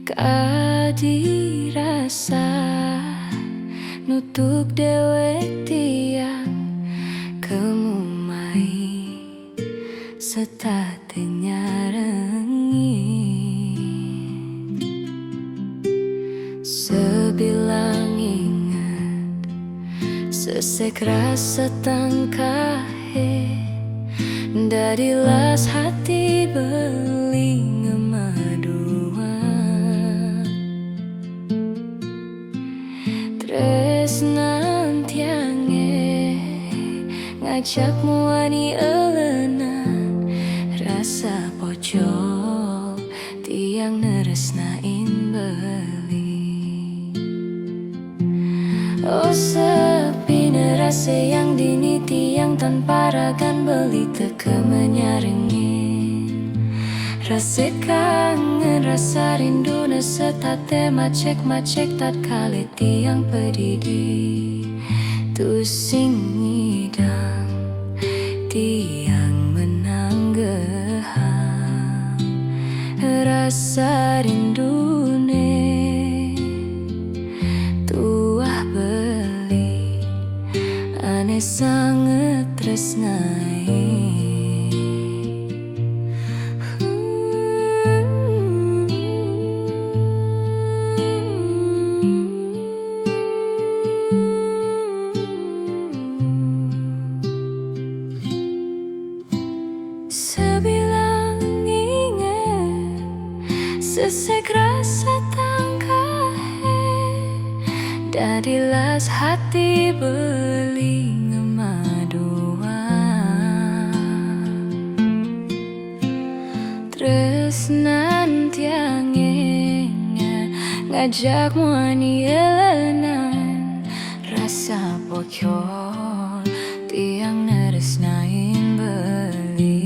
Kadirasa nutuk dewek tiang kemumai setatenya rengi sebilang ingat sesek rasa tangkahe dari las hati beling ngemaduan tresnan tiange ngajak muani elenan rasa pocol tiang neresnain beli. Oh sepi nerasa yang dini tiang tanpa ragan beli teke menyarengin rasa kangen rasa rindu nesetate macek-macek tat kali tiang pedidi tusing ngidam tiang menanggehang rasa rindu ane sangat tresnai. Sebilang ingat sesek rasa tangkahe dari las hati beling ngemaduan tresnan tiange ngajak muani elenan rasa pocol tiang neresnain beli.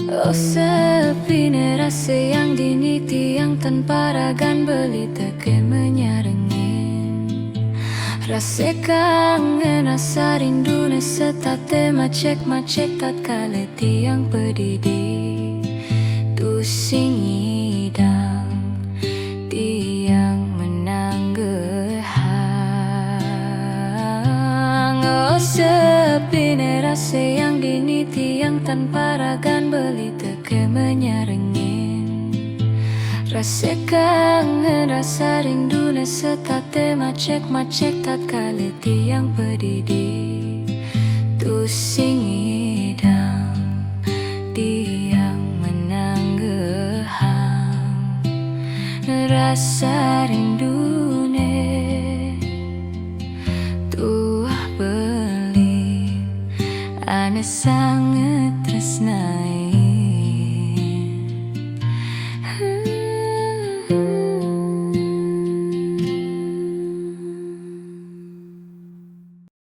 Oh sepi nerasa yang dini tiang tanpa ragan beli teke menyarengin rasa kangen rasa rindu nesetate macek-macek tat kali tiang pedidi tusing ngidam tiang menanggehang. Oh sepi nerasa yang dini tiang tanpa ragan beli teke menyarengin rasa kangen rasa rindu nesetate macek-macek tat kali tiang pedidi tusing ngidam tiang menanggehang rasa rindu tuah beli ane sangat tresna.